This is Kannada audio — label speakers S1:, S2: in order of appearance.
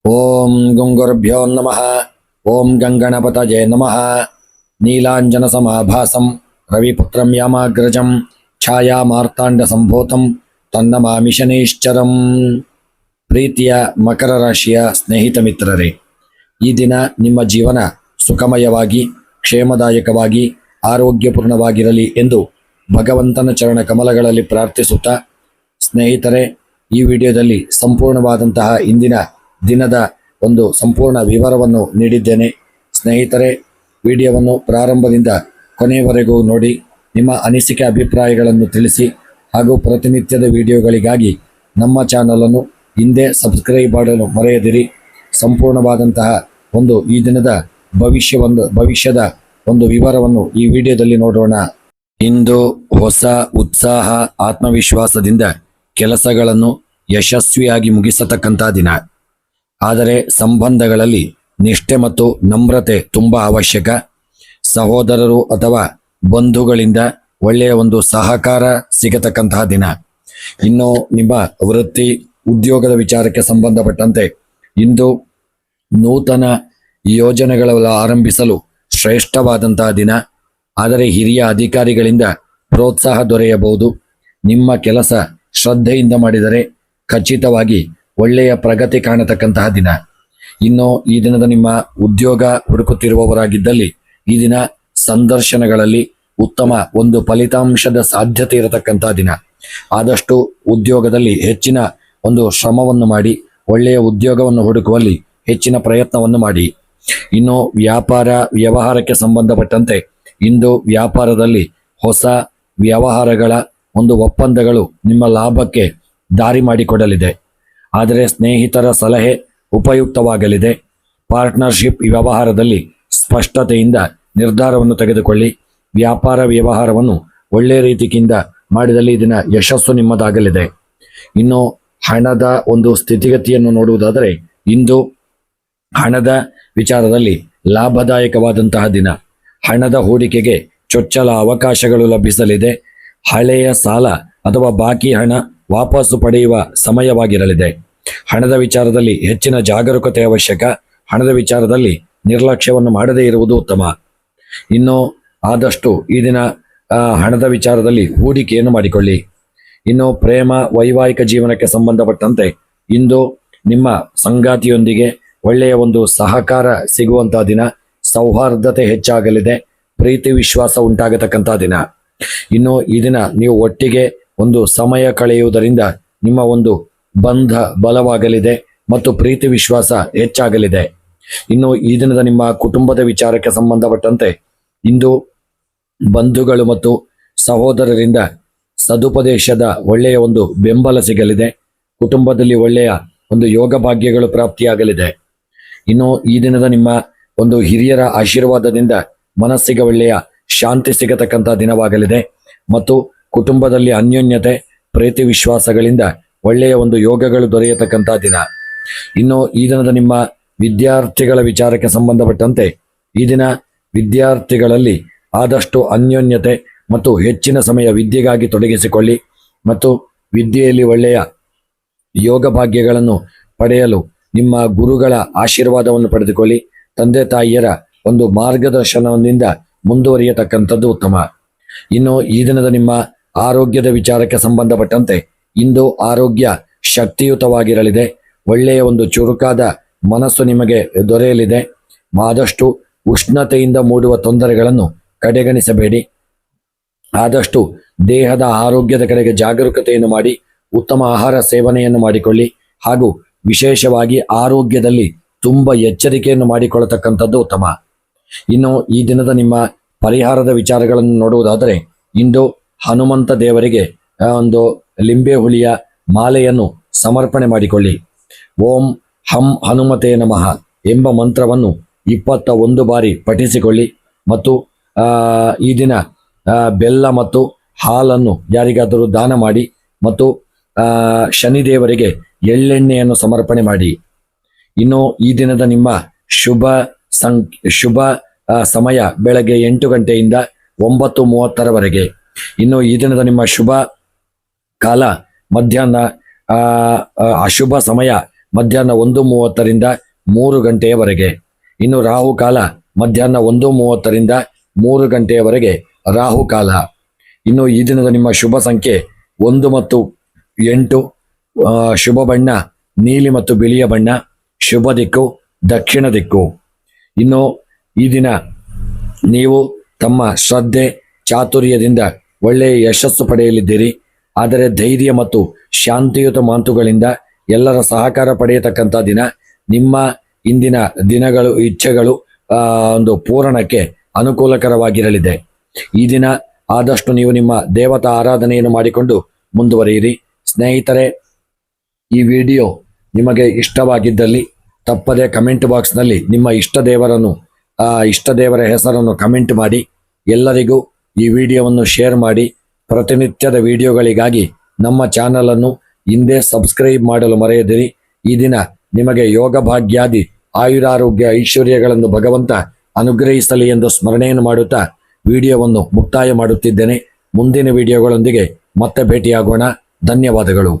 S1: ಓಂ ಗುಂಗುರ್ಭ್ಯೋ ನಮಃ. ಓಂ ಗಂಗಣಪತಯೇ ನಮಃ. ನೀಲಾಂಜನ ಸಮಾಭಾಸಂ ರವಿಪುತ್ರಂ ಯಾಮಾಗ್ರಜಂ ಛಾಯಾ ಮಾರ್ತಾಂಡ ಸಂಭೂತಂ ತನ್ನಮಾಮಿ ಶನೈಶ್ಚರಂ. ಪ್ರೀತಿಯ ಮಕರ ರಾಶಿಯ ಸ್ನೇಹಿತ ಮಿತ್ರರೇ, ಈ ದಿನ ನಿಮ್ಮ ಜೀವನ ಸುಖಮಯವಾಗಿ, ಕ್ಷೇಮದಾಯಕವಾಗಿ, ಆರೋಗ್ಯಪೂರ್ಣವಾಗಿರಲಿ ಎಂದು ಭಗವಂತನ ಚರಣ ಕಮಲಗಳಲ್ಲಿ ಪ್ರಾರ್ಥಿಸುತ್ತಾ, ಸ್ನೇಹಿತರೆ, ಈ ವಿಡಿಯೋದಲ್ಲಿ ಸಂಪೂರ್ಣವಾದಂತಹ ಇಂದಿನ ದಿನದ ಒಂದು ಸಂಪೂರ್ಣ ವಿವರವನ್ನು ನೀಡಿದ್ದೇನೆ. ಸ್ನೇಹಿತರೆ, ವಿಡಿಯೋವನ್ನು ಪ್ರಾರಂಭದಿಂದ ಕೊನೆಯವರೆಗೂ ನೋಡಿ, ನಿಮ್ಮ ಅನಿಸಿಕೆ ಅಭಿಪ್ರಾಯಗಳನ್ನು ತಿಳಿಸಿ ಹಾಗೂ ಪ್ರತಿನಿತ್ಯದ ವಿಡಿಯೋಗಳಿಗಾಗಿ ನಮ್ಮ ಚಾನಲನ್ನು ಹಿಂದೆ ಸಬ್ಸ್ಕ್ರೈಬ್ ಮಾಡಲು ಮರೆಯದಿರಿ. ಸಂಪೂರ್ಣವಾದಂತಹ ಒಂದು ಈ ದಿನದ ಭವಿಷ್ಯದ ಒಂದು ವಿವರವನ್ನು ಈ ವಿಡಿಯೋದಲ್ಲಿ ನೋಡೋಣ. ಇಂದು ಹೊಸ ಉತ್ಸಾಹ, ಆತ್ಮವಿಶ್ವಾಸದಿಂದ ಕೆಲಸಗಳನ್ನು ಯಶಸ್ವಿಯಾಗಿ ಮುಗಿಸತಕ್ಕಂಥ ದಿನ. ಆದರೆ ಸಂಬಂಧಗಳಲ್ಲಿ ನಿಷ್ಠೆ ಮತ್ತು ನಮ್ರತೆ ತುಂಬ ಅವಶ್ಯಕ. ಸಹೋದರರು ಅಥವಾ ಬಂಧುಗಳಿಂದ ಒಳ್ಳೆಯ ಒಂದು ಸಹಕಾರ ಸಿಗತಕ್ಕಂತಹ ದಿನ. ಇನ್ನು ನಿಮ್ಮ ವೃತ್ತಿ ಉದ್ಯೋಗದ ವಿಚಾರಕ್ಕೆ ಸಂಬಂಧಪಟ್ಟಂತೆ ಇಂದು ನೂತನ ಯೋಜನೆಗಳನ್ನು ಆರಂಭಿಸಲು ಶ್ರೇಷ್ಠವಾದಂತಹ ದಿನ. ಆದರೆ ಹಿರಿಯ ಅಧಿಕಾರಿಗಳಿಂದ ಪ್ರೋತ್ಸಾಹ ದೊರೆಯಬಹುದು. ನಿಮ್ಮ ಕೆಲಸ ಶ್ರದ್ಧೆಯಿಂದ ಮಾಡಿದರೆ ಖಚಿತವಾಗಿ ಒಳ್ಳೆಯ ಪ್ರಗತಿ ಕಾಣತಕ್ಕಂತಹ ದಿನ. ಇನ್ನು ಈ ದಿನದ ನಿಮ್ಮ ಉದ್ಯೋಗ ಹುಡುಕುತ್ತಿರುವವರಾಗಿದ್ದಲ್ಲಿ ಈ ದಿನ ಸಂದರ್ಶನಗಳಲ್ಲಿ ಉತ್ತಮ ಒಂದು ಫಲಿತಾಂಶದ ಸಾಧ್ಯತೆ ಇರತಕ್ಕಂತಹ ದಿನ. ಆದಷ್ಟು ಉದ್ಯೋಗದಲ್ಲಿ ಹೆಚ್ಚಿನ ಒಂದು ಶ್ರಮವನ್ನು ಮಾಡಿ ಒಳ್ಳೆಯ ಉದ್ಯೋಗವನ್ನು ಹುಡುಕುವಲ್ಲಿ ಹೆಚ್ಚಿನ ಪ್ರಯತ್ನವನ್ನು ಮಾಡಿ. ಇನ್ನು ವ್ಯಾಪಾರ ವ್ಯವಹಾರಕ್ಕೆ ಸಂಬಂಧಪಟ್ಟಂತೆ ಇಂದು ವ್ಯಾಪಾರದಲ್ಲಿ ಹೊಸ ವ್ಯವಹಾರಗಳ ಒಂದು ಒಪ್ಪಂದಗಳು ನಿಮ್ಮ ಲಾಭಕ್ಕೆ ದಾರಿ ಮಾಡಿಕೊಡಲಿದೆ. ಆದರೆ ಸ್ನೇಹಿತರ ಸಲಹೆ ಉಪಯುಕ್ತವಾಗಲಿದೆ. ಪಾರ್ಟ್ನರ್ಶಿಪ್ ವ್ಯವಹಾರದಲ್ಲಿ ಸ್ಪಷ್ಟತೆಯಿಂದ ನಿರ್ಧಾರವನ್ನು ತೆಗೆದುಕೊಳ್ಳಿ. ವ್ಯಾಪಾರ ವ್ಯವಹಾರವನ್ನು ಒಳ್ಳೆಯ ರೀತಿಯಿಂದ ಮಾಡಿದಲ್ಲಿ ಇದನ್ನ ಯಶಸ್ಸು ನಿಮ್ಮದಾಗಲಿದೆ. ಇನ್ನು ಹಣದ ಒಂದು ಸ್ಥಿತಿಗತಿಯನ್ನು ನೋಡುವುದಾದರೆ ಇಂದು ಹಣದ ವಿಚಾರದಲ್ಲಿ ಲಾಭದಾಯಕವಾದಂತಹ ದಿನ. ಹಣದ ಹೂಡಿಕೆಗೆ ಚೊಚ್ಚಲ ಅವಕಾಶಗಳು ಲಭಿಸಲಿದೆ. ಹಳೆಯ ಸಾಲ ಅಥವಾ ಬಾಕಿ ಹಣ ವಾಪಸ್ಸು ಪಡೆಯುವ ಸಮಯವಾಗಿರಲಿದೆ. ಹಣದ ವಿಚಾರದಲ್ಲಿ ಹೆಚ್ಚಿನ ಜಾಗರೂಕತೆ ಅವಶ್ಯಕ. ಹಣದ ವಿಚಾರದಲ್ಲಿ ನಿರ್ಲಕ್ಷ್ಯವನ್ನು ಮಾಡದೇ ಇರುವುದು ಉತ್ತಮ. ಇನ್ನು ಆದಷ್ಟು ಈ ದಿನ ಹಣದ ವಿಚಾರದಲ್ಲಿ ಹೂಡಿಕೆಯನ್ನು ಮಾಡಿಕೊಳ್ಳಿ. ಇನ್ನು ಪ್ರೇಮ ವೈವಾಹಿಕ ಜೀವನಕ್ಕೆ ಸಂಬಂಧಪಟ್ಟಂತೆ ಇಂದು ನಿಮ್ಮ ಸಂಗಾತಿಯೊಂದಿಗೆ ಒಳ್ಳೆಯ ಒಂದು ಸಹಕಾರ ಸಿಗುವಂತಹ ದಿನ. ಸೌಹಾರ್ದತೆ ಹೆಚ್ಚಾಗಲಿದೆ. ಪ್ರೀತಿ ವಿಶ್ವಾಸ ಉಂಟಾಗತಕ್ಕಂತಹ ದಿನ. ಇನ್ನು ಈ ದಿನ ನೀವು ಒಟ್ಟಿಗೆ ಒಂದು ಸಮಯ ಕಳೆಯುವುದರಿಂದ ನಿಮ್ಮ ಒಂದು ಬಂಧ ಬಲವಾಗಲಿದೆ ಮತ್ತು ಪ್ರೀತಿ ವಿಶ್ವಾಸ ಹೆಚ್ಚಾಗಲಿದೆ. ಇನ್ನು ಈ ದಿನದ ನಿಮ್ಮ ಕುಟುಂಬದ ವಿಚಾರಕ್ಕೆ ಸಂಬಂಧಪಟ್ಟಂತೆ ಇಂದು ಬಂಧುಗಳು ಮತ್ತು ಸಹೋದರರಿಂದ ಸದುಪದೇಶದ ಒಳ್ಳೆಯ ಒಂದು ಬೆಂಬಲ ಸಿಗಲಿದೆ. ಕುಟುಂಬದಲ್ಲಿ ಒಳ್ಳೆಯ ಒಂದು ಯೋಗ ಭಾಗ್ಯಗಳು ಪ್ರಾಪ್ತಿಯಾಗಲಿದೆ. ಇನ್ನು ಈ ದಿನದ ನಿಮ್ಮ ಒಂದು ಹಿರಿಯರ ಆಶೀರ್ವಾದದಿಂದ ಮನಸ್ಸಿಗೆ ಒಳ್ಳೆಯ ಶಾಂತಿ ಸಿಗತಕ್ಕಂಥ ದಿನವಾಗಲಿದೆ ಮತ್ತು ಕುಟುಂಬದಲ್ಲಿ ಅನ್ಯೋನ್ಯತೆ ಪ್ರೀತಿ ವಿಶ್ವಾಸಗಳಿಂದ ಒಳ್ಳೆಯ ಒಂದು ಯೋಗಗಳು ದೊರೆಯತಕ್ಕಂಥ ದಿನ. ಇನ್ನು ಈ ದಿನದ ನಿಮ್ಮ ವಿದ್ಯಾರ್ಥಿಗಳ ವಿಚಾರಕ್ಕೆ ಸಂಬಂಧಪಟ್ಟಂತೆ ಈ ದಿನ ವಿದ್ಯಾರ್ಥಿಗಳಲ್ಲಿ ಆದಷ್ಟು ಅನ್ಯೋನ್ಯತೆ ಮತ್ತು ಹೆಚ್ಚಿನ ಸಮಯ ವಿದ್ಯೆಗಾಗಿ ತೊಡಗಿಸಿಕೊಳ್ಳಿ ಮತ್ತು ವಿದ್ಯೆಯಲ್ಲಿ ಒಳ್ಳೆಯ ಯೋಗ ಭಾಗ್ಯಗಳನ್ನು ಪಡೆಯಲು ನಿಮ್ಮ ಗುರುಗಳ ಆಶೀರ್ವಾದವನ್ನು ಪಡೆದುಕೊಳ್ಳಿ. ತಂದೆ ತಾಯಿಯರ ಒಂದು ಮಾರ್ಗದರ್ಶನದಿಂದ ಮುಂದುವರಿಯತಕ್ಕಂಥದ್ದು ಉತ್ತಮ. ಇನ್ನು ಈ ದಿನದ ನಿಮ್ಮ ಆರೋಗ್ಯದ ವಿಚಾರಕ್ಕೆ ಸಂಬಂಧಪಟ್ಟಂತೆ ಇಂದು ಆರೋಗ್ಯ ಶಕ್ತಿಯುತವಾಗಿರಲಿದೆ. ಒಳ್ಳೆಯ ಒಂದು ಚುರುಕಾದ ಮನಸ್ಸು ನಿಮಗೆ ದೊರೆಯಲಿದೆ. ಆದಷ್ಟು ಉಷ್ಣತೆಯಿಂದ ಮೂಡುವ ತೊಂದರೆಗಳನ್ನು ಕಡೆಗಣಿಸಬೇಡಿ. ಆದಷ್ಟು ದೇಹದ ಆರೋಗ್ಯದ ಕಡೆಗೆ ಜಾಗರೂಕತೆಯನ್ನು ಮಾಡಿ ಉತ್ತಮ ಆಹಾರ ಸೇವನೆಯನ್ನು ಮಾಡಿಕೊಳ್ಳಿ ಹಾಗೂ ವಿಶೇಷವಾಗಿ ಆರೋಗ್ಯದಲ್ಲಿ ತುಂಬ ಎಚ್ಚರಿಕೆಯನ್ನು ಮಾಡಿಕೊಳ್ಳತಕ್ಕಂಥದ್ದು ಉತ್ತಮ. ಇನ್ನು ಈ ದಿನದ ನಿಮ್ಮ ಪರಿಹಾರದ ವಿಚಾರಗಳನ್ನು ನೋಡುವುದಾದರೆ ಇಂದು ಹನುಮಂತ ದೇವರಿಗೆ ಒಂದು ಲಿಂಬೆ ಹುಳಿಯ ಮಾಲೆಯನ್ನು ಸಮರ್ಪಣೆ ಮಾಡಿಕೊಳ್ಳಿ. ಓಂ ಹಂ ಹನುಮತೇ ನಮಃ ಎಂಬ ಮಂತ್ರವನ್ನು 21 ಬಾರಿ ಪಠಿಸಿಕೊಳ್ಳಿ ಮತ್ತು ಈ ದಿನ ಬೆಲ್ಲ ಮತ್ತು ಹಾಲನ್ನು ಯಾರಿಗಾದರೂ ದಾನ ಮಾಡಿ ಮತ್ತು ಶನಿದೇವರಿಗೆ ಎಳ್ಳೆಣ್ಣೆಯನ್ನು ಸಮರ್ಪಣೆ ಮಾಡಿ. ಇನ್ನು ಈ ದಿನದ ನಿಮ್ಮ ಶುಭ ಸಮಯ ಬೆಳಗ್ಗೆ 8 ಗಂಟೆಯಿಂದ 9:30ರವರೆಗೆ. ಇನ್ನು ಈ ದಿನದ ನಿಮ್ಮ ಶುಭ ಕಾಲ ಮಧ್ಯಾಹ್ನ, ಅಶುಭ ಸಮಯ ಮಧ್ಯಾಹ್ನ 1:30ರಿಂದ 3 ಗಂಟೆಯವರೆಗೆ. ಇನ್ನು ರಾಹುಕಾಲ ಮಧ್ಯಾಹ್ನ 1:30ರಿಂದ 3 ಗಂಟೆಯವರೆಗೆ ರಾಹುಕಾಲ. ಇನ್ನು ಈ ದಿನದ ನಿಮ್ಮ ಶುಭ ಸಂಖ್ಯೆ 1 ಮತ್ತು 8. ಶುಭ ಬಣ್ಣ ನೀಲಿ ಮತ್ತು ಬಿಳಿಯ ಬಣ್ಣ. ಶುಭ ದಿಕ್ಕು ದಕ್ಷಿಣ ದಿಕ್ಕು. ಇನ್ನು ಈ ದಿನ ನೀವು ತಮ್ಮ ಶ್ರದ್ಧೆ ಚಾತುರ್ಯದಿಂದ ಒಳ್ಳೆಯ ಯಶಸ್ಸು ಪಡೆಯಲಿದ್ದೀರಿ. ಆದರೆ ಧೈರ್ಯ ಮತ್ತು ಶಾಂತಿಯುತ ಮಾತುಗಳಿಂದ ಎಲ್ಲರ ಸಹಕಾರ ಪಡೆಯತಕ್ಕಂಥ ದಿನ. ನಿಮ್ಮ ಇಂದಿನ ದಿನಗಳು ಇಚ್ಛೆಗಳು ಒಂದು ಪೂರಣಕ್ಕೆ ಅನುಕೂಲಕರವಾಗಿರಲಿದೆ. ಈ ದಿನ ಆದಷ್ಟು ನೀವು ನಿಮ್ಮ ದೇವತಾ ಆರಾಧನೆಯನ್ನು ಮಾಡಿಕೊಂಡು ಮುಂದುವರಿಯಿರಿ. ಸ್ನೇಹಿತರೆ, ಈ ವಿಡಿಯೋ ನಿಮಗೆ ಇಷ್ಟವಾಗಿದ್ದಲ್ಲಿ ತಪ್ಪದೆ ಕಮೆಂಟ್ ಬಾಕ್ಸ್ನಲ್ಲಿ ನಿಮ್ಮ ಇಷ್ಟ ದೇವರ ಹೆಸರನ್ನು ಕಮೆಂಟ್ ಮಾಡಿ. ಎಲ್ಲರಿಗೂ ಈ ವಿಡಿಯೋವನ್ನು ಶೇರ್ ಮಾಡಿ. ಪ್ರತಿನಿತ್ಯದ ವಿಡಿಯೋಗಳಿಗಾಗಿ ನಮ್ಮ ಚಾನಲನ್ನು ಹಿಂದೆ ಸಬ್ಸ್ಕ್ರೈಬ್ ಮಾಡಲು ಮರೆಯದಿರಿ. ಈ ದಿನ ನಿಮಗೆ ಯೋಗ ಭಾಗ್ಯಾದಿ ಆಯುರಾರೋಗ್ಯ ಐಶ್ವರ್ಯಗಳನ್ನು ಭಗವಂತ ಅನುಗ್ರಹಿಸಲಿ ಎಂದು ಸ್ಮರಣೆಯನ್ನು ಮಾಡುತ್ತಾ ವಿಡಿಯೋವನ್ನು ಮುಕ್ತಾಯ ಮಾಡುತ್ತಿದ್ದೇನೆ. ಮುಂದಿನ ವಿಡಿಯೋಗಳೊಂದಿಗೆ ಮತ್ತೆ ಭೇಟಿಯಾಗೋಣ. ಧನ್ಯವಾದಗಳು.